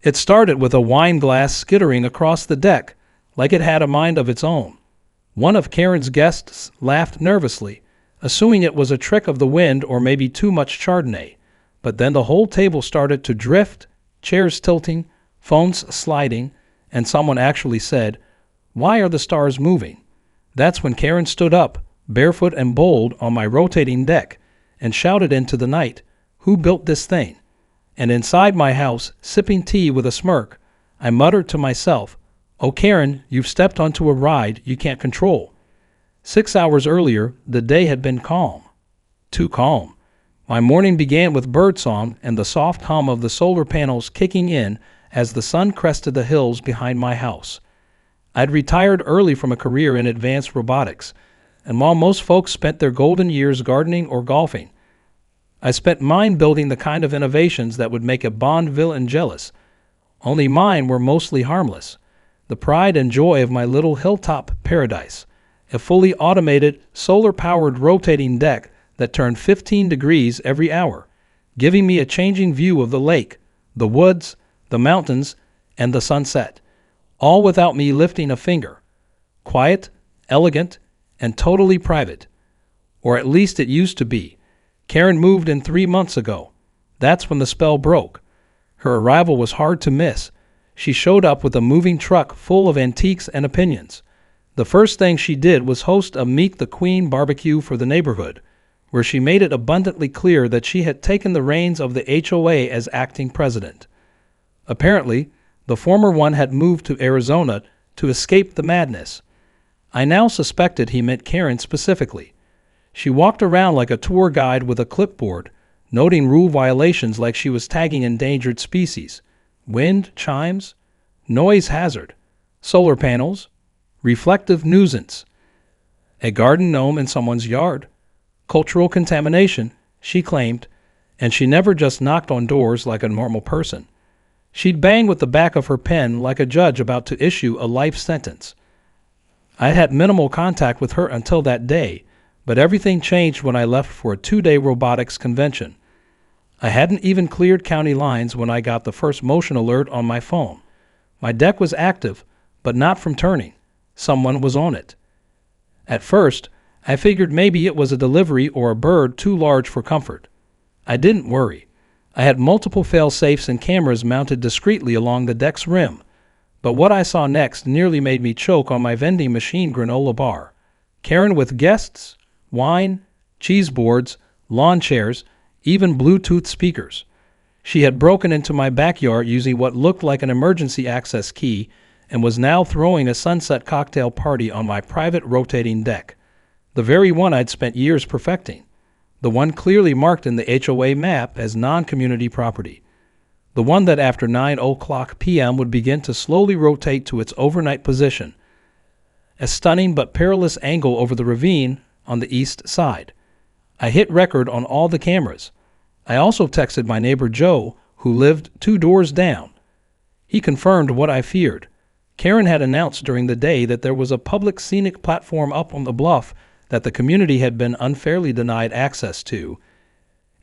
It started with a wine glass skittering across the deck, like it had a mind of its own. One of Karen's guests laughed nervously, assuming it was a trick of the wind or maybe too much Chardonnay. But then the whole table started to drift, chairs tilting, phones sliding, and someone actually said, "Why are the stars moving?" That's when Karen stood up, barefoot and bold, on my rotating deck, and shouted into the night, "Who built this thing?" And inside my house, sipping tea with a smirk, I muttered to myself, "Oh, Karen, you've stepped onto a ride you can't control." 6 hours earlier, the day had been calm. Too calm. My morning began with birdsong and the soft hum of the solar panels kicking in as the sun crested the hills behind my house. I'd retired early from a career in advanced robotics, and while most folks spent their golden years gardening or golfing, I spent mine building the kind of innovations that would make a Bond villain jealous. Only mine were mostly harmless. The pride and joy of my little hilltop paradise, a fully automated, solar-powered rotating deck that turned 15 degrees every hour, giving me a changing view of the lake, the woods, the mountains, and the sunset, all without me lifting a finger. Quiet, elegant, and totally private. Or at least it used to be. Karen moved in 3 months ago. That's when the spell broke. Her arrival was hard to miss. She showed up with a moving truck full of antiques and opinions. The first thing she did was host a Meet the Queen barbecue for the neighborhood, where she made it abundantly clear that she had taken the reins of the HOA as acting president. Apparently, the former one had moved to Arizona to escape the madness. I now suspected he meant Karen specifically. She walked around like a tour guide with a clipboard, noting rule violations like she was tagging endangered species, wind chimes, noise hazard, solar panels, reflective nuisance, a garden gnome in someone's yard, cultural contamination, she claimed, and she never just knocked on doors like a normal person. She'd bang with the back of her pen like a judge about to issue a life sentence. I had minimal contact with her until that day, but everything changed when I left for a 2-day robotics convention. I hadn't even cleared county lines when I got the first motion alert on my phone. My deck was active, but not from turning. Someone was on it. At first, I figured maybe it was a delivery or a bird too large for comfort. I didn't worry. I had multiple fail-safes and cameras mounted discreetly along the deck's rim, but what I saw next nearly made me choke on my vending machine granola bar. Karen with guests, wine, cheese boards, lawn chairs, even Bluetooth speakers. She had broken into my backyard using what looked like an emergency access key and was now throwing a sunset cocktail party on my private rotating deck, the very one I'd spent years perfecting, the one clearly marked in the HOA map as non-community property, the one that after 9:00 p.m. would begin to slowly rotate to its overnight position, a stunning but perilous angle over the ravine on the east side. I hit record on all the cameras. I also texted my neighbor Joe, who lived 2 doors down. He confirmed what I feared. Karen had announced during the day that there was a public scenic platform up on the bluff that the community had been unfairly denied access to,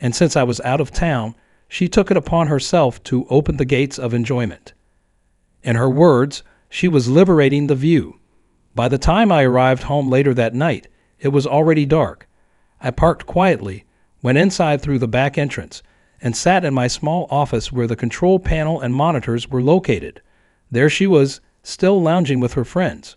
and since I was out of town, she took it upon herself to open the gates of enjoyment. In her words, she was liberating the view. By the time I arrived home later that night, it was already dark. I parked quietly, went inside through the back entrance, and sat in my small office where the control panel and monitors were located. There she was, still lounging with her friends.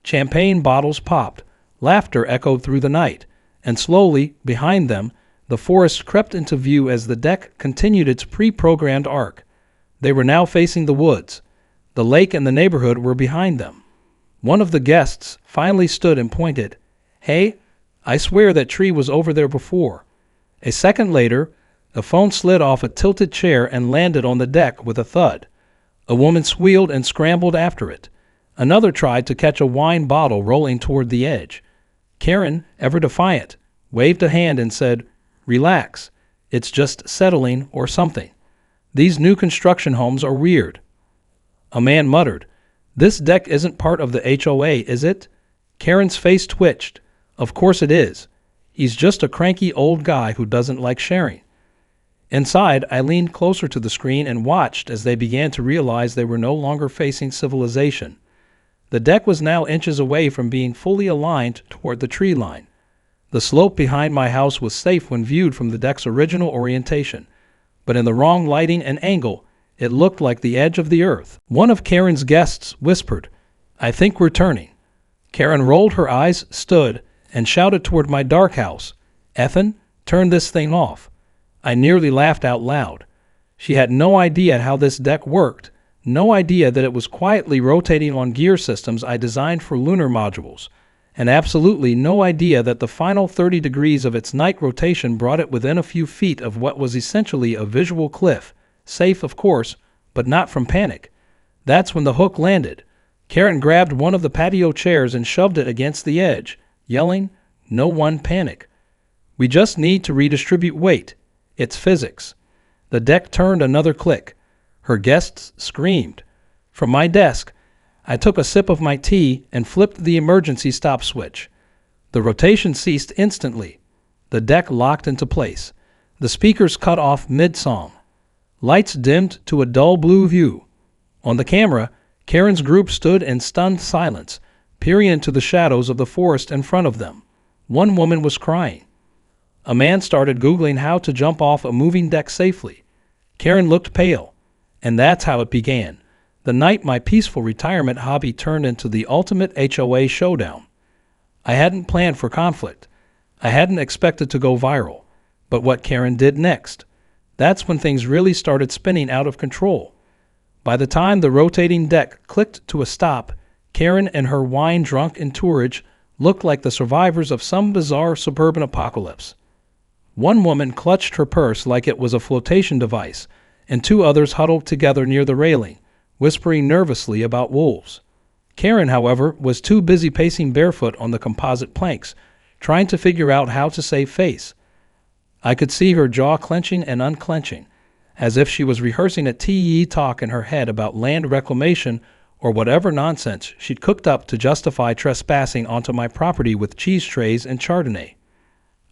Champagne bottles popped, laughter echoed through the night, and slowly, behind them, the forest crept into view as the deck continued its pre-programmed arc. They were now facing the woods. The lake and the neighborhood were behind them. One of the guests finally stood and pointed. "Hey, I swear that tree was over there before." A second later, a phone slid off a tilted chair and landed on the deck with a thud. A woman squealed and scrambled after it. Another tried to catch a wine bottle rolling toward the edge. Karen, ever defiant, waved a hand and said, "Relax, it's just settling or something. These new construction homes are weird." A man muttered, "This deck isn't part of the HOA, is it?" Karen's face twitched. "Of course it is. He's just a cranky old guy who doesn't like sharing." Inside, I leaned closer to the screen and watched as they began to realize they were no longer facing civilization. The deck was now inches away from being fully aligned toward the tree line. The slope behind my house was safe when viewed from the deck's original orientation, but in the wrong lighting and angle, it looked like the edge of the earth. One of Karen's guests whispered, "I think we're turning." Karen rolled her eyes, stood, and shouted toward my dark house, "Effin', turn this thing off." I nearly laughed out loud. She had no idea how this deck worked, no idea that it was quietly rotating on gear systems I designed for lunar modules, and absolutely no idea that the final 30 degrees of its night rotation brought it within a few feet of what was essentially a visual cliff, safe of course, but not from panic. That's when the hook landed. Karen grabbed one of the patio chairs and shoved it against the edge, yelling, "No one panic. We just need to redistribute weight. It's physics." The deck turned another click. Her guests screamed. From my desk, I took a sip of my tea and flipped the emergency stop switch. The rotation ceased instantly. The deck locked into place. The speakers cut off mid-song. Lights dimmed to a dull blue hue. On the camera, Karen's group stood in stunned silence, peering into the shadows of the forest in front of them. One woman was crying. A man started Googling how to jump off a moving deck safely. Karen looked pale. And that's how it began. The night my peaceful retirement hobby turned into the ultimate HOA showdown. I hadn't planned for conflict. I hadn't expected to go viral. But what Karen did next, that's when things really started spinning out of control. By the time the rotating deck clicked to a stop, Karen and her wine-drunk entourage looked like the survivors of some bizarre suburban apocalypse. One woman clutched her purse like it was a flotation device, and two others huddled together near the railing, whispering nervously about wolves. Karen, however, was too busy pacing barefoot on the composite planks, trying to figure out how to save face. I could see her jaw clenching and unclenching, as if she was rehearsing a TE talk in her head about land reclamation or whatever nonsense she'd cooked up to justify trespassing onto my property with cheese trays and Chardonnay.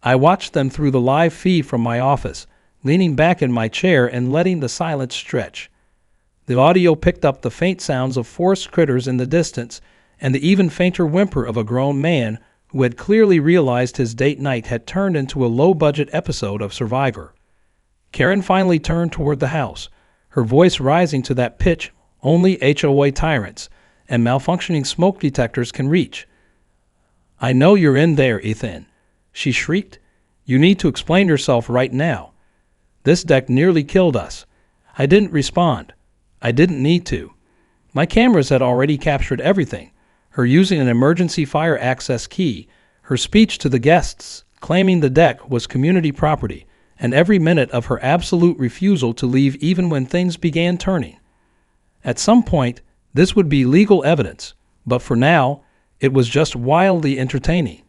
I watched them through the live feed from my office, leaning back in my chair and letting the silence stretch. The audio picked up the faint sounds of forest critters in the distance and the even fainter whimper of a grown man who had clearly realized his date night had turned into a low-budget episode of Survivor. Karen finally turned toward the house, her voice rising to that pitch only HOA tyrants and malfunctioning smoke detectors can reach. "I know you're in there, Ethan," she shrieked. "You need to explain yourself right now. This deck nearly killed us." I didn't respond. I didn't need to. My cameras had already captured everything. Her using an emergency fire access key, her speech to the guests claiming the deck was community property, and every minute of her absolute refusal to leave even when things began turning. At some point, this would be legal evidence, but for now, it was just wildly entertaining.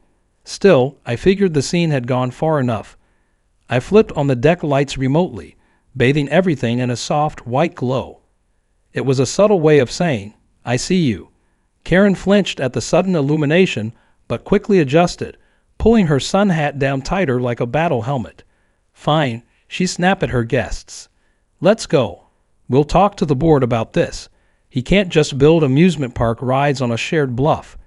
Still, I figured the scene had gone far enough. I flipped on the deck lights remotely, bathing everything in a soft, white glow. It was a subtle way of saying, "I see you." Karen flinched at the sudden illumination, but quickly adjusted, pulling her sun hat down tighter like a battle helmet. "Fine," she snapped at her guests. "Let's go. We'll talk to the board about this. He can't just build amusement park rides on a shared bluff."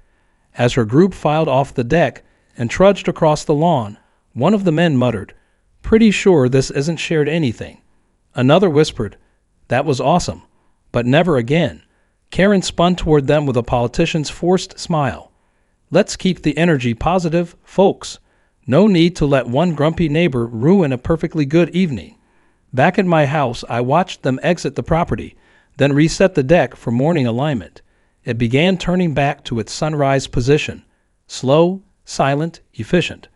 As her group filed off the deck and trudged across the lawn, one of the men muttered, "Pretty sure this isn't shared anything." Another whispered, "That was awesome, but never again." Karen spun toward them with a politician's forced smile. "Let's keep the energy positive, folks. No need to let one grumpy neighbor ruin a perfectly good evening." Back in my house, I watched them exit the property, then reset the deck for morning alignment. It began turning back to its sunrise position. Slow, silent, efficient.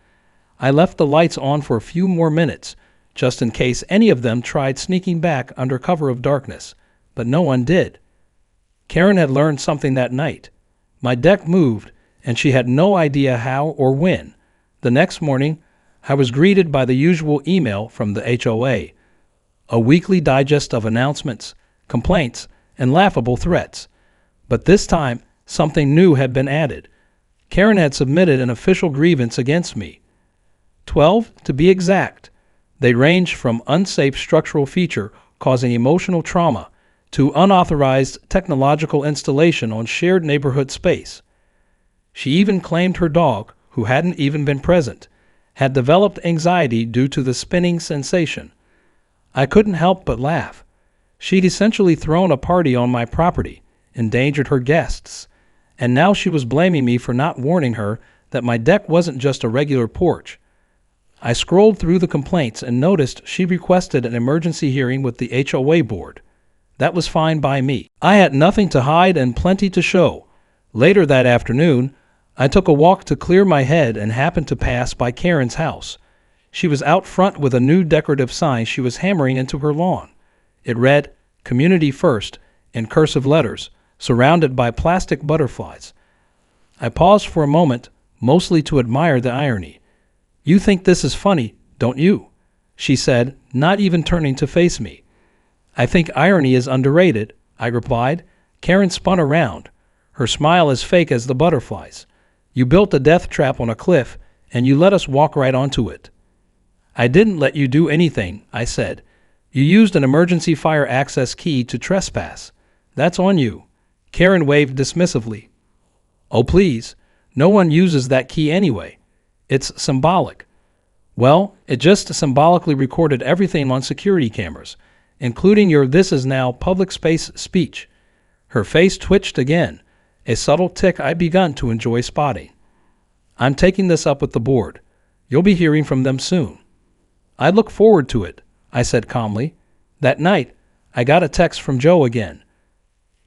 I left the lights on for a few more minutes, just in case any of them tried sneaking back under cover of darkness, but no one did. Karen had learned something that night. My deck moved, and she had no idea how or when. The next morning, I was greeted by the usual email from the HOA, a weekly digest of announcements, complaints, and laughable threats. But this time, something new had been added. Karen had submitted an official grievance against me. 12, to be exact. They range from unsafe structural feature causing emotional trauma to unauthorized technological installation on shared neighborhood space. She even claimed her dog, who hadn't even been present, had developed anxiety due to the spinning sensation. I couldn't help but laugh. She'd essentially thrown a party on my property, endangered her guests, and now she was blaming me for not warning her that my deck wasn't just a regular porch. I scrolled through the complaints and noticed she requested an emergency hearing with the HOA board. That was fine by me. I had nothing to hide and plenty to show. Later that afternoon, I took a walk to clear my head and happened to pass by Karen's house. She was out front with a new decorative sign she was hammering into her lawn. It read, "Community First," in cursive letters, surrounded by plastic butterflies. I paused for a moment, mostly to admire the irony. "You think this is funny, don't you?" she said, not even turning to face me. "I think irony is underrated," I replied. Karen spun around, her smile as fake as the butterflies. "You built a death trap on a cliff, and you let us walk right onto it." "I didn't let you do anything," I said. "You used an emergency fire access key to trespass. That's on you." Karen waved dismissively. "Oh, please. No one uses that key anyway. It's symbolic." "Well, it just symbolically recorded everything on security cameras, including your 'this is now public space' speech." Her face twitched again, a subtle tic I'd begun to enjoy spotting. "I'm taking this up with the board. You'll be hearing from them soon." "I look forward to it," I said calmly. That night, I got a text from Joe again.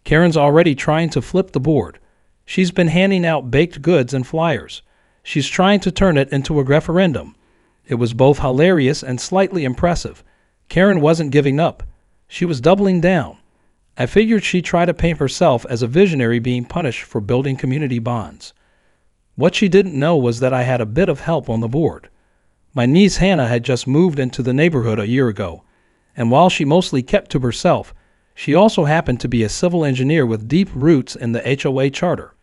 "Karen's already trying to flip the board. She's been handing out baked goods and flyers. She's trying to turn it into a referendum." It was both hilarious and slightly impressive. Karen wasn't giving up. She was doubling down. I figured she'd try to paint herself as a visionary being punished for building community bonds. What she didn't know was that I had a bit of help on the board. My niece Hannah had just moved into the neighborhood a year ago, and while she mostly kept to herself, she also happened to be a civil engineer with deep roots in the HOA charter.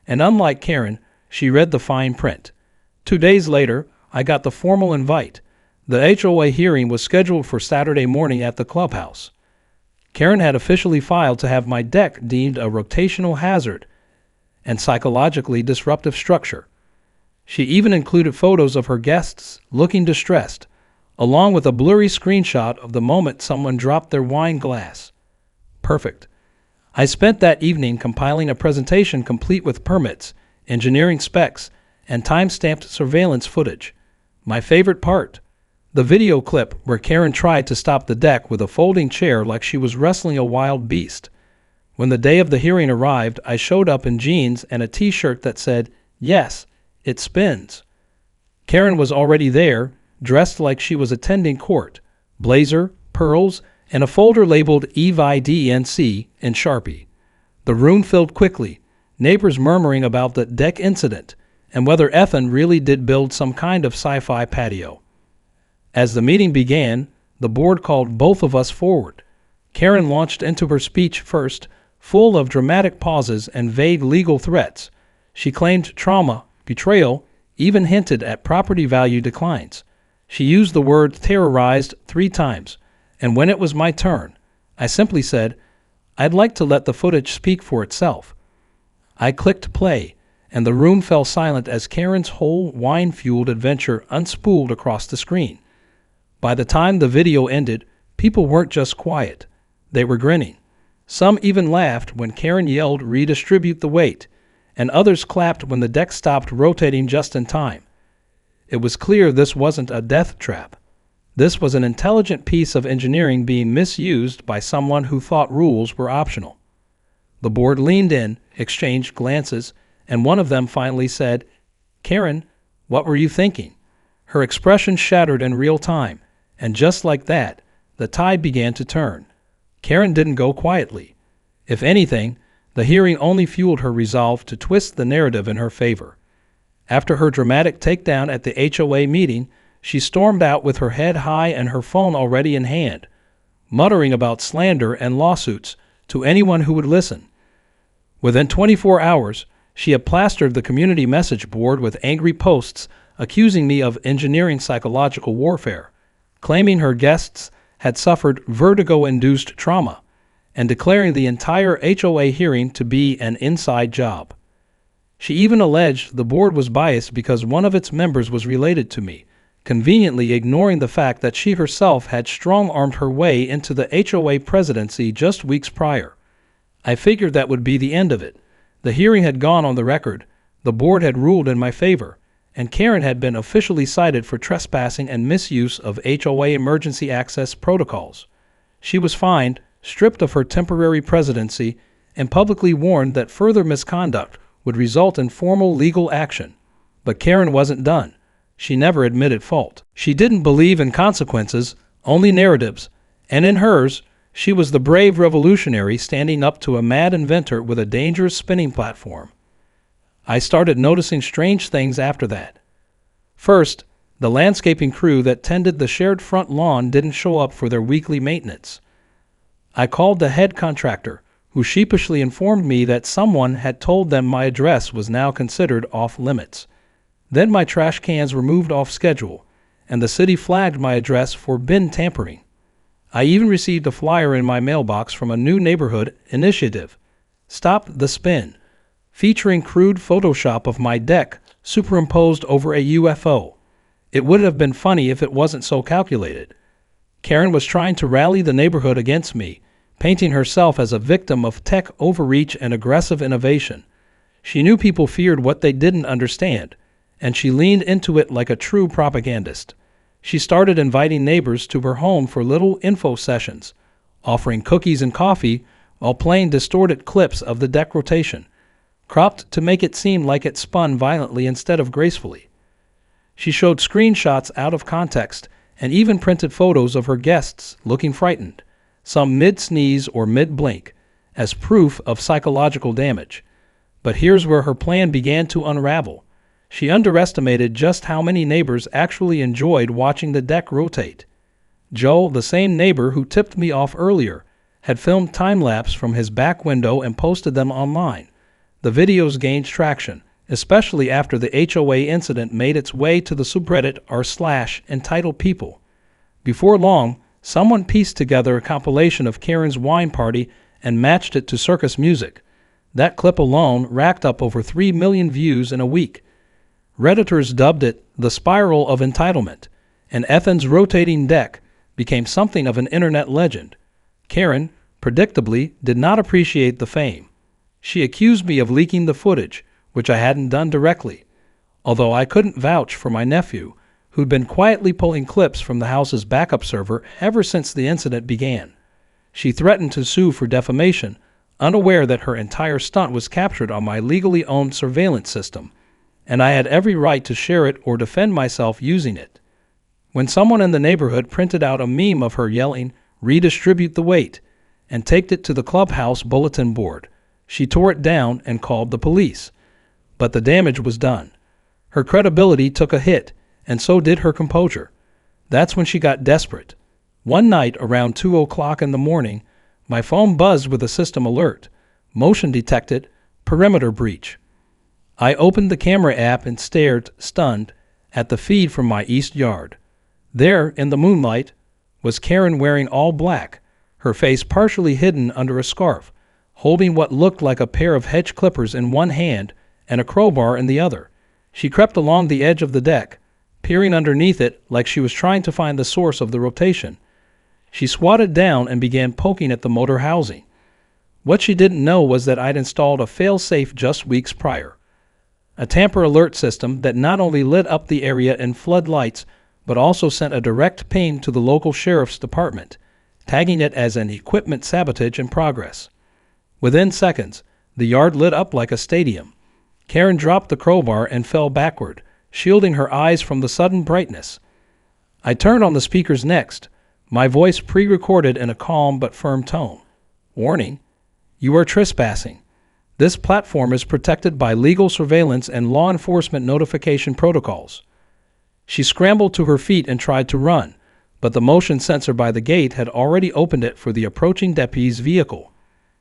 And unlike Karen, she read the fine print. 2 days later, I got the formal invite. The HOA hearing was scheduled for Saturday morning at the clubhouse. Karen had officially filed to have my deck deemed a rotational hazard and psychologically disruptive structure. She even included photos of her guests looking distressed, along with a blurry screenshot of the moment someone dropped their wine glass. Perfect. I spent that evening compiling a presentation complete with permits, engineering specs, and time-stamped surveillance footage. My favorite part, the video clip where Karen tried to stop the deck with a folding chair like she was wrestling a wild beast. When the day of the hearing arrived, I showed up in jeans and a t-shirt that said, "Yes, it spins." Karen was already there, dressed like she was attending court, blazer, pearls, and a folder labeled EVIDNC in Sharpie. The room filled quickly, neighbors murmuring about the deck incident and whether Ethan really did build some kind of sci-fi patio. As the meeting began, the board called both of us forward. Karen launched into her speech first, full of dramatic pauses and vague legal threats. She claimed trauma, betrayal, even hinted at property value declines. She used the word terrorized 3 times, and when it was my turn, I simply said, "I'd like to let the footage speak for itself." I clicked play, and the room fell silent as Karen's whole wine-fueled adventure unspooled across the screen. By the time the video ended, people weren't just quiet. They were grinning. Some even laughed when Karen yelled, "Redistribute the weight," and others clapped when the deck stopped rotating just in time. It was clear this wasn't a death trap. This was an intelligent piece of engineering being misused by someone who thought rules were optional. The board leaned in, exchanged glances, and one of them finally said, "Karen, what were you thinking?" Her expression shattered in real time, and just like that, the tide began to turn. Karen didn't go quietly. If anything, the hearing only fueled her resolve to twist the narrative in her favor. After her dramatic takedown at the HOA meeting, she stormed out with her head high and her phone already in hand, muttering about slander and lawsuits to anyone who would listen. Within 24 hours, she had plastered the community message board with angry posts accusing me of engineering psychological warfare. claiming her guests had suffered vertigo-induced trauma, and declaring the entire HOA hearing to be an inside job. She even alleged the board was biased because one of its members was related to me, conveniently ignoring the fact that she herself had strong-armed her way into the HOA presidency just weeks prior. I figured that would be the end of it. The hearing had gone on the record, the board had ruled in my favor, and Karen had been officially cited for trespassing and misuse of HOA emergency access protocols. She was fined, stripped of her temporary presidency, and publicly warned that further misconduct would result in formal legal action. But Karen wasn't done. She never admitted fault. She didn't believe in consequences, only narratives, and in hers, she was the brave revolutionary standing up to a mad inventor with a dangerous spinning platform. I started noticing strange things after that. First, the landscaping crew that tended the shared front lawn didn't show up for their weekly maintenance. I called the head contractor, who sheepishly informed me that someone had told them my address was now considered off-limits. Then my trash cans were moved off schedule, and the city flagged my address for bin tampering. I even received a flyer in my mailbox from a new neighborhood initiative, Stop the Spin, featuring crude Photoshop of my deck superimposed over a UFO. It would have been funny if it wasn't so calculated. Karen was trying to rally the neighborhood against me, painting herself as a victim of tech overreach and aggressive innovation. She knew people feared what they didn't understand, and she leaned into it like a true propagandist. She started inviting neighbors to her home for little info sessions, offering cookies and coffee while playing distorted clips of the deck rotation, cropped to make it seem like it spun violently instead of gracefully. She showed screenshots out of context and even printed photos of her guests looking frightened, some mid-sneeze or mid-blink, as proof of psychological damage. But here's where her plan began to unravel. She underestimated just how many neighbors actually enjoyed watching the deck rotate. Joe, the same neighbor who tipped me off earlier, had filmed time-lapse from his back window and posted them online. The videos gained traction, especially after the HOA incident made its way to the subreddit r/entitled people. Before long, someone pieced together a compilation of Karen's wine party and matched it to circus music. That clip alone racked up over 3 million views in a week. Redditors dubbed it the spiral of entitlement, and Ethan's rotating deck became something of an internet legend. Karen, predictably, did not appreciate the fame. She accused me of leaking the footage, which I hadn't done directly, although I couldn't vouch for my nephew, who'd been quietly pulling clips from the house's backup server ever since the incident began. She threatened to sue for defamation, unaware that her entire stunt was captured on my legally owned surveillance system, and I had every right to share it or defend myself using it. When someone in the neighborhood printed out a meme of her yelling, "Redistribute the weight," and taped it to the clubhouse bulletin board, she tore it down and called the police. But the damage was done. Her credibility took a hit, and so did her composure. That's when she got desperate. One night around 2:00 in the morning, my phone buzzed with a system alert. Motion detected, perimeter breach. I opened the camera app and stared, stunned, at the feed from my east yard. There, in the moonlight, was Karen wearing all black, her face partially hidden under a scarf, holding what looked like a pair of hedge clippers in one hand and a crowbar in the other. She crept along the edge of the deck, peering underneath it like she was trying to find the source of the rotation. She squatted down and began poking at the motor housing. What she didn't know was that I'd installed a fail-safe just weeks prior. A tamper alert system that not only lit up the area in floodlights, but also sent a direct ping to the local sheriff's department, tagging it as an equipment sabotage in progress. Within seconds, the yard lit up like a stadium. Karen dropped the crowbar and fell backward, shielding her eyes from the sudden brightness. I turned on the speakers next, my voice pre-recorded in a calm but firm tone. "Warning, you are trespassing. This platform is protected by legal surveillance and law enforcement notification protocols." She scrambled to her feet and tried to run, but the motion sensor by the gate had already opened it for the approaching deputy's vehicle.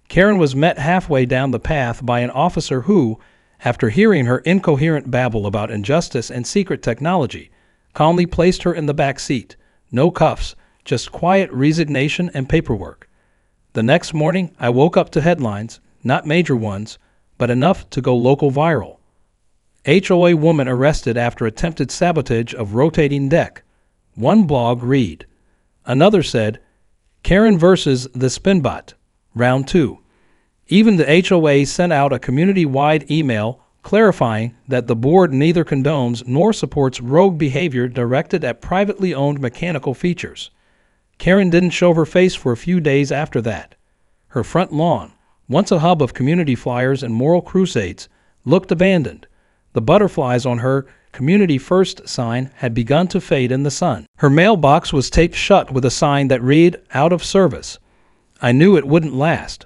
Karen was met halfway down the path by an officer who, after hearing her incoherent babble about injustice and secret technology, calmly placed her in the back seat, No cuffs, just quiet resignation and paperwork. The next morning, I woke up to headlines, not major ones, but enough to go local viral. HOA woman arrested after attempted sabotage of rotating deck. One blog read. Another said, Karen versus the Spinbot, round 2. Even the HOA sent out a community-wide email clarifying that the board neither condones nor supports rogue behavior directed at privately owned mechanical features. Karen didn't show her face for a few days after that. Her front lawn, once a hub of community flyers and moral crusades, looked abandoned. The butterflies on her Community First sign had begun to fade in the sun. Her mailbox was taped shut with a sign that read, "Out of service." I knew it wouldn't last.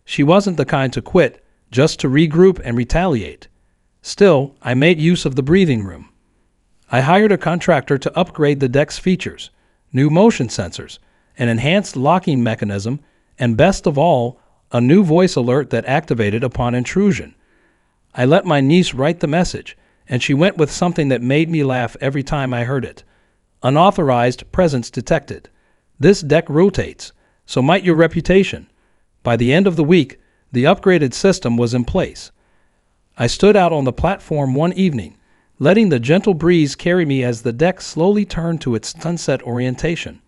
She wasn't the kind to quit, just to regroup and retaliate. Still, I made use of the breathing room. I hired a contractor to upgrade the deck's features, new motion sensors, an enhanced locking mechanism, and best of all, a new voice alert that activated upon intrusion. I let my niece write the message, and she went with something that made me laugh every time I heard it. Unauthorized presence detected. This deck rotates, so might your reputation. By the end of the week, the upgraded system was in place. I stood out on the platform one evening, letting the gentle breeze carry me as the deck slowly turned to its sunset orientation.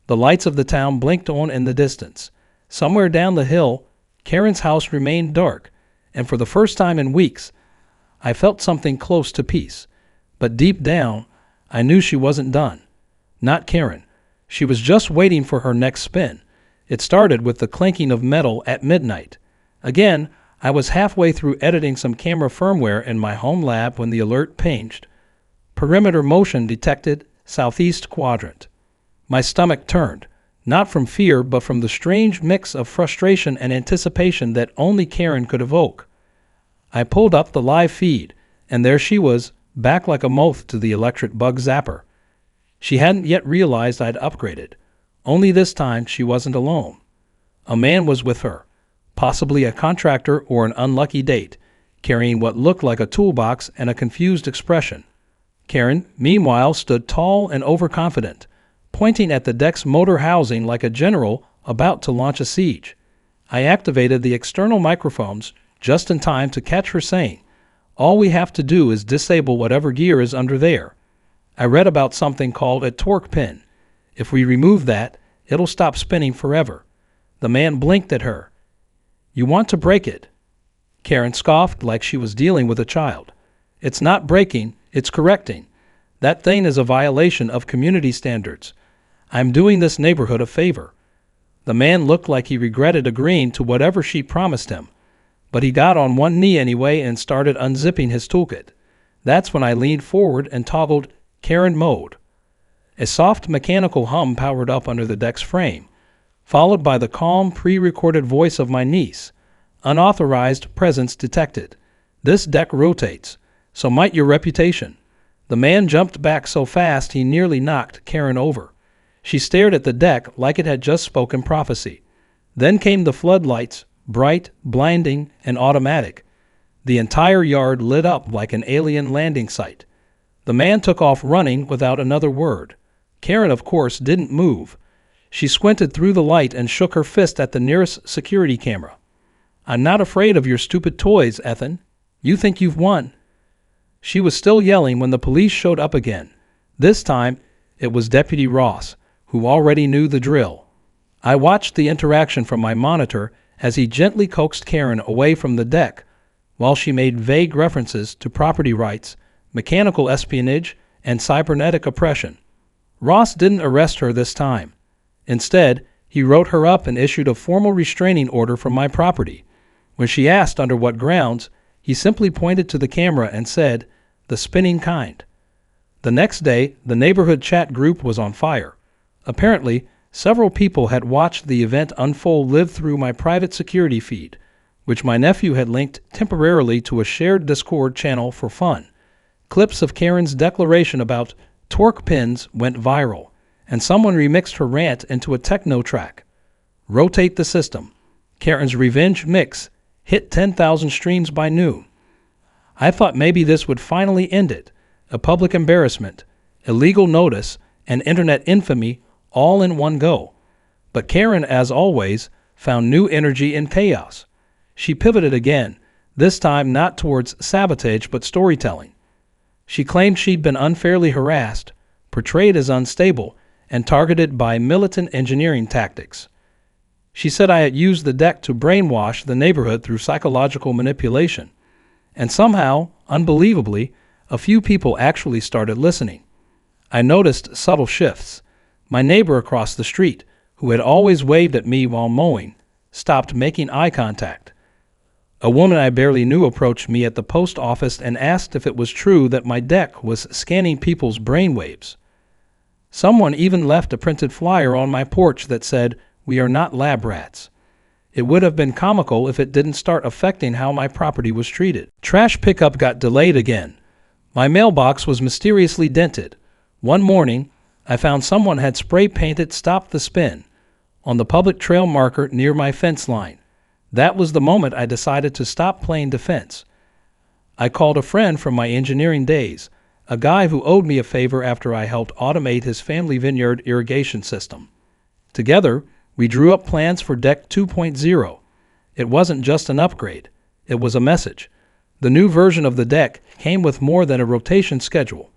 The lights of the town blinked on in the distance. Somewhere down the hill, Karen's house remained dark, and for the first time in weeks, I felt something close to peace. But deep down, I knew she wasn't done. Not Karen. She was just waiting for her next spin. It started with the clanking of metal at midnight. Again, I was halfway through editing some camera firmware in my home lab when the alert pinged. Perimeter motion detected, southeast quadrant. My stomach turned, not from fear but from the strange mix of frustration and anticipation that only Karen could evoke. I pulled up the live feed, and there she was, back like a moth to the electric bug zapper. She hadn't yet realized I'd upgraded. Only this time she wasn't alone. A man was with her, possibly a contractor or an unlucky date, carrying what looked like a toolbox and a confused expression. Karen, meanwhile, stood tall and overconfident, pointing at the deck's motor housing like a general about to launch a siege. I activated the external microphones just in time to catch her saying, "All we have to do is disable whatever gear is under there. I read about something called a torque pin. If we remove that, it'll stop spinning forever." The man blinked at her. "You want to break it?" Karen scoffed like she was dealing with a child. "It's not breaking, it's correcting. That thing is a violation of community standards. I'm doing this neighborhood a favor." The man looked like he regretted agreeing to whatever she promised him, but he got on one knee anyway and started unzipping his toolkit. That's when I leaned forward and toggled Karen mode. A soft mechanical hum powered up under the deck's frame, followed by the calm pre-recorded voice of my niece. "Unauthorized presence detected. This deck rotates, so might your reputation." The man jumped back so fast he nearly knocked Karen over. She stared at the deck like it had just spoken prophecy. Then came the floodlights, bright, blinding, and automatic. The entire yard lit up like an alien landing site. The man took off running without another word. Karen, of course, didn't move. She squinted through the light and shook her fist at the nearest security camera. "I'm not afraid of your stupid toys, Ethan. You think you've won." She was still yelling when the police showed up again. This time, it was Deputy Ross, who already knew the drill. I watched the interaction from my monitor as he gently coaxed Karen away from the deck, while she made vague references to property rights, mechanical espionage, and cybernetic oppression. Ross didn't arrest her this time. Instead, he wrote her up and issued a formal restraining order from my property. When she asked under what grounds, he simply pointed to the camera and said, "The spinning kind." The next day, the neighborhood chat group was on fire. Apparently, several people had watched the event unfold live through my private security feed, which my nephew had linked temporarily to a shared Discord channel for fun. Clips of Karen's declaration about torque pins went viral, and someone remixed her rant into a techno track. "Rotate the system." Karen's revenge mix hit 10,000 streams by noon. I thought maybe this would finally end it. A public embarrassment, a legal notice, and internet infamy all in one go. But Karen, as always, found new energy in chaos. She pivoted again, this time not towards sabotage but storytelling. She claimed she'd been unfairly harassed, portrayed as unstable, and targeted by militant engineering tactics. She said I had used the deck to brainwash the neighborhood through psychological manipulation. And somehow, unbelievably, a few people actually started listening. I noticed subtle shifts. My neighbor across the street, who had always waved at me while mowing, stopped making eye contact. A woman I barely knew approached me at the post office and asked if it was true that my deck was scanning people's brainwaves. Someone even left a printed flyer on my porch that said, "We are not lab rats." It would have been comical if it didn't start affecting how my property was treated. Trash pickup got delayed again. My mailbox was mysteriously dented. One morning, I found someone had spray painted "Stop the Spin" on the public trail marker near my fence line. That was the moment I decided to stop playing defense. I called a friend from my engineering days, a guy who owed me a favor after I helped automate his family vineyard irrigation system. Together, we drew up plans for Deck 2.0. It wasn't just an upgrade, it was a message. The new version of the deck came with more than a rotation schedule.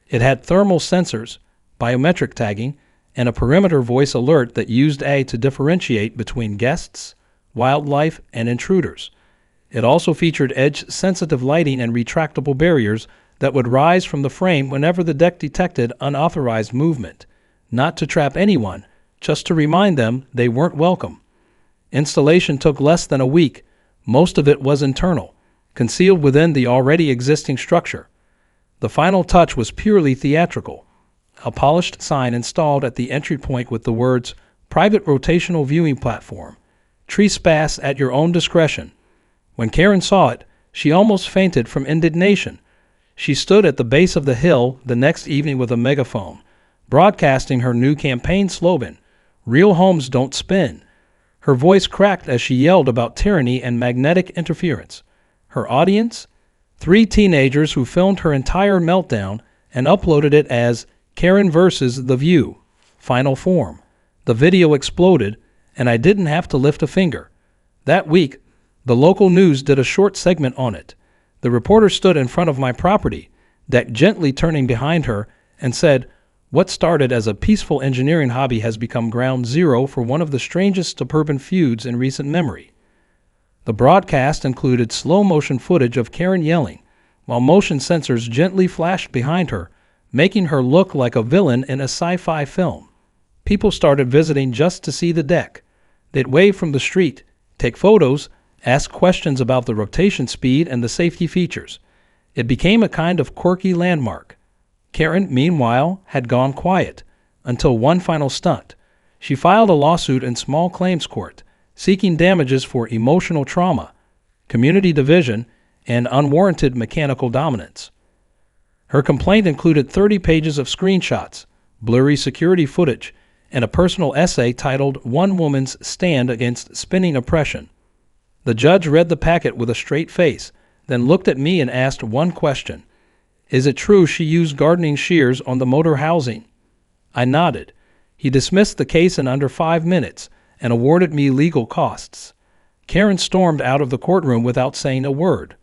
It had thermal sensors, biometric tagging, and a perimeter voice alert that used AI to differentiate between guests, wildlife, and intruders. It also featured edge-sensitive lighting and retractable barriers that would rise from the frame whenever the deck detected unauthorized movement, not to trap anyone, just to remind them they weren't welcome. Installation took less than a week. Most of it was internal, concealed within the already existing structure. The final touch was purely theatrical. A polished sign installed at the entry point with the words, "Private Rotational Viewing Platform. Trespass at your own discretion." When Karen saw it, she almost fainted from indignation. She stood at the base of the hill the next evening with a megaphone, broadcasting her new campaign slogan, "Real homes don't spin." Her voice cracked as she yelled about tyranny and magnetic interference. Her audience? 3 teenagers who filmed her entire meltdown and uploaded it as Karen versus The View, final form. The video exploded, and I didn't have to lift a finger. That week, the local news did a short segment on it. The reporter stood in front of my property, deck gently turning behind her, and said, "What started as a peaceful engineering hobby has become ground zero for one of the strangest suburban feuds in recent memory." The broadcast included slow-motion footage of Karen yelling, while motion sensors gently flashed behind her, making her look like a villain in a sci-fi film. People started visiting just to see the deck. They'd wave from the street, take photos, ask questions about the rotation speed and the safety features. It became a kind of quirky landmark. Karen, meanwhile, had gone quiet, until one final stunt. She filed a lawsuit in small claims court, seeking damages for emotional trauma, community division, and unwarranted mechanical dominance. Her complaint included 30 pages of screenshots, blurry security footage, and a personal essay titled "One Woman's Stand Against Spinning Oppression." The judge read the packet with a straight face, then looked at me and asked one question. "Is it true she used gardening shears on the motor housing?" I nodded. He dismissed the case in under 5 minutes and awarded me legal costs. Karen stormed out of the courtroom without saying a word.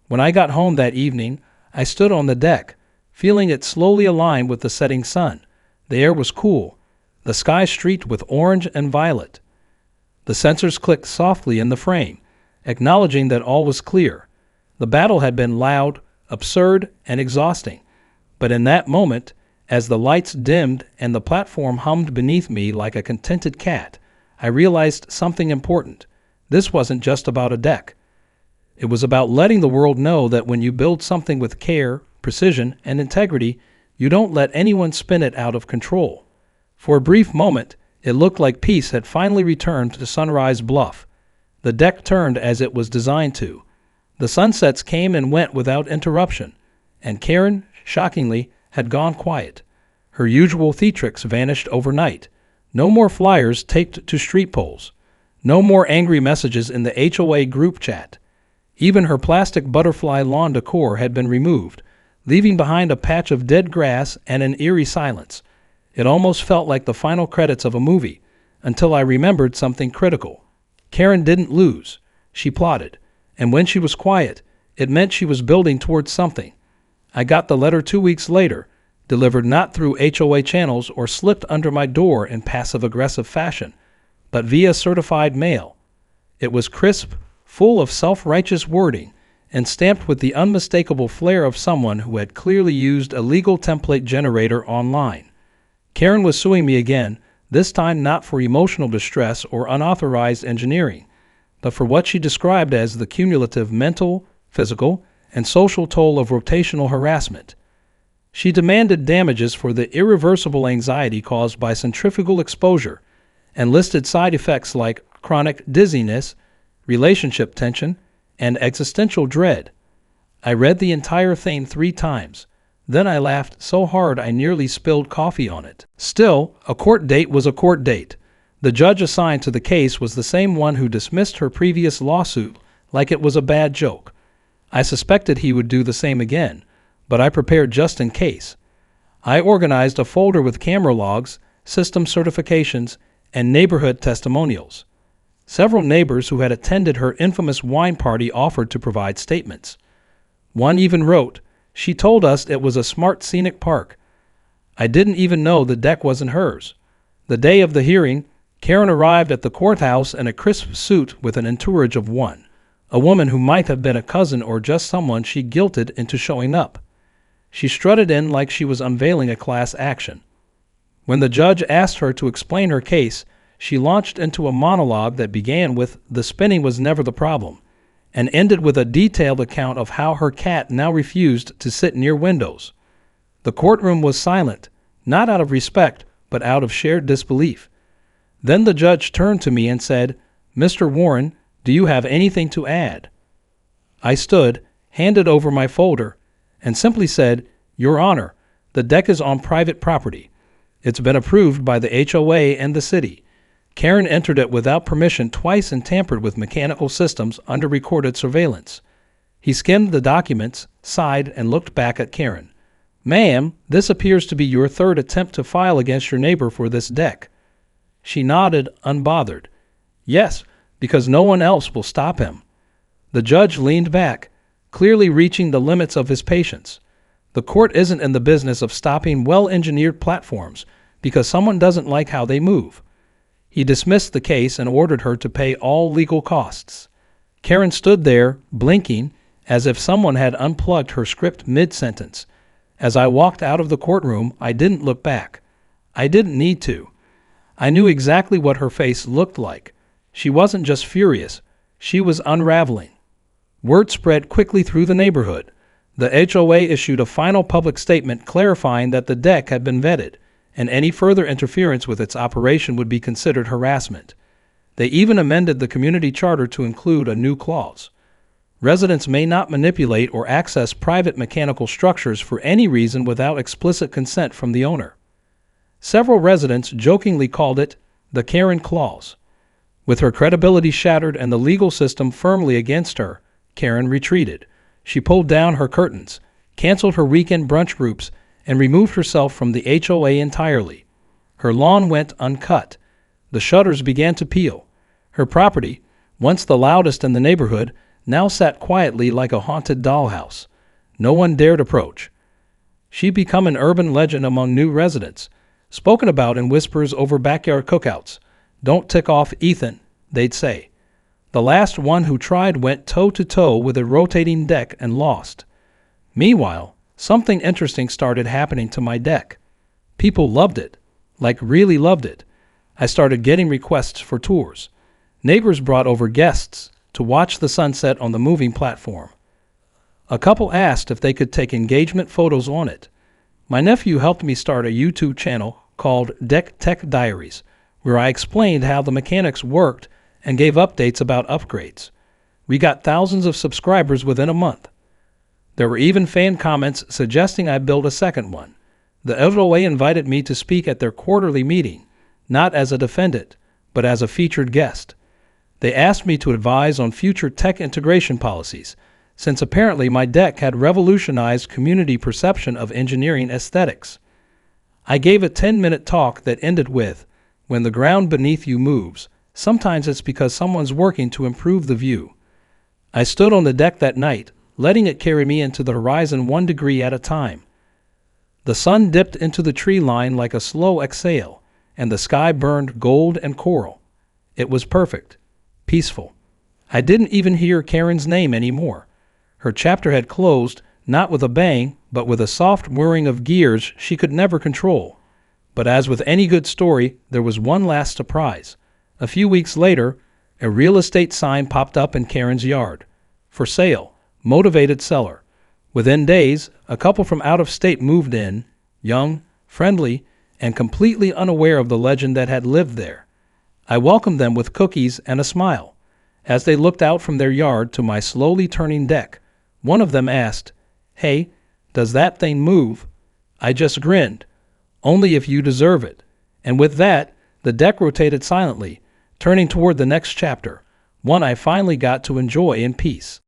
When I got home that evening, I stood on the deck, feeling it slowly align with the setting sun. The air was cool, the sky streaked with orange and violet. The sensors clicked softly in the frame, acknowledging that all was clear. The battle had been loud, absurd, and exhausting. But in that moment, as the lights dimmed and the platform hummed beneath me like a contented cat, I realized something important. This wasn't just about a deck. It was about letting the world know that when you build something with care, precision, and integrity, you don't let anyone spin it out of control. For a brief moment, it looked like peace had finally returned to Sunrise Bluff. The deck turned as it was designed to. The sunsets came and went without interruption, and Karen, shockingly, had gone quiet. Her usual theatrics vanished overnight. No more flyers taped to street poles. No more angry messages in the HOA group chat. Even her plastic butterfly lawn decor had been removed, leaving behind a patch of dead grass and an eerie silence. It almost felt like the final credits of a movie, until I remembered something critical. Karen didn't lose. She plotted. And when she was quiet, it meant she was building towards something. I got the letter 2 weeks later, delivered not through HOA channels or slipped under my door in passive-aggressive fashion, but via certified mail. It was crisp, full of self-righteous wording, and stamped with the unmistakable flair of someone who had clearly used a legal template generator online. Karen was suing me again, this time not for emotional distress or unauthorized engineering, but for what she described as the cumulative mental, physical, and social toll of rotational harassment. She demanded damages for the irreversible anxiety caused by centrifugal exposure and listed side effects like chronic dizziness, relationship tension, and existential dread. I read the entire thing 3 times. Then I laughed so hard I nearly spilled coffee on it. Still, a court date was a court date. The judge assigned to the case was the same one who dismissed her previous lawsuit like it was a bad joke. I suspected he would do the same again, but I prepared just in case. I organized a folder with camera logs, system certifications, and neighborhood testimonials. Several neighbors who had attended her infamous wine party offered to provide statements. One even wrote, "She told us it was a smart scenic park. I didn't even know the deck wasn't hers." The day of the hearing, Karen arrived at the courthouse in a crisp suit with an entourage of 1, a woman who might have been a cousin or just someone she guilted into showing up. She strutted in like she was unveiling a class action. When the judge asked her to explain her case, she launched into a monologue that began with "the spinning was never the problem," and ended with a detailed account of how her cat now refused to sit near windows. The courtroom was silent, not out of respect, but out of shared disbelief. Then the judge turned to me and said, "Mr. Warren, do you have anything to add?" I stood, handed over my folder, and simply said, "Your Honor, the deck is on private property. It's been approved by the HOA and the city. Karen entered it without permission twice and tampered with mechanical systems under recorded surveillance." He skimmed the documents, sighed, and looked back at Karen. "Ma'am, this appears to be your 3rd attempt to file against your neighbor for this deck." She nodded, unbothered. "Yes, because no one else will stop him." The judge leaned back, clearly reaching the limits of his patience. The court isn't in the business of stopping well-engineered platforms because someone doesn't like how they move. He dismissed the case and ordered her to pay all legal costs. Karen stood there, blinking, as if someone had unplugged her script mid-sentence. As I walked out of the courtroom, I didn't look back. I didn't need to. I knew exactly what her face looked like. She wasn't just furious. She was unraveling. Word spread quickly through the neighborhood. The HOA issued a final public statement clarifying that the deck had been vetted, and any further interference with its operation would be considered harassment. They even amended the community charter to include a new clause. Residents may not manipulate or access private mechanical structures for any reason without explicit consent from the owner. Several residents jokingly called it the Karen Clause. With her credibility shattered and the legal system firmly against her, Karen retreated. She pulled down her curtains, canceled her weekend brunch groups, and removed herself from the HOA entirely. Her lawn went uncut. The shutters began to peel. Her property, once the loudest in the neighborhood, now sat quietly like a haunted dollhouse. No one dared approach. She'd become an urban legend among new residents, spoken about in whispers over backyard cookouts. "Don't tick off Ethan," they'd say. The last one who tried went toe-to-toe with a rotating deck and lost. Meanwhile, something interesting started happening to my deck. People loved it, like really loved it. I started getting requests for tours. Neighbors brought over guests to watch the sunset on the moving platform. A couple asked if they could take engagement photos on it. My nephew helped me start a YouTube channel called Deck Tech Diaries, where I explained how the mechanics worked and gave updates about upgrades. We got thousands of subscribers within a month. There were even fan comments suggesting I build a second one. The HOA invited me to speak at their quarterly meeting, not as a defendant, but as a featured guest. They asked me to advise on future tech integration policies, since apparently my deck had revolutionized community perception of engineering aesthetics. I gave a 10-minute talk that ended with, "When the ground beneath you moves, sometimes it's because someone's working to improve the view." I stood on the deck that night, letting it carry me into the horizon 1 degree at a time. The sun dipped into the tree line like a slow exhale, and the sky burned gold and coral. It was perfect, peaceful. I didn't even hear Karen's name anymore. Her chapter had closed, not with a bang, but with a soft whirring of gears she could never control. But as with any good story, there was one last surprise. A few weeks later, a real estate sign popped up in Karen's yard. "For sale, motivated seller." Within days, a couple from out of state moved in, young, friendly, and completely unaware of the legend that had lived there. I welcomed them with cookies and a smile. As they looked out from their yard to my slowly turning deck, one of them asked, "Hey, does that thing move?" I just grinned. "Only if you deserve it." And with that, the deck rotated silently, turning toward the next chapter, one I finally got to enjoy in peace.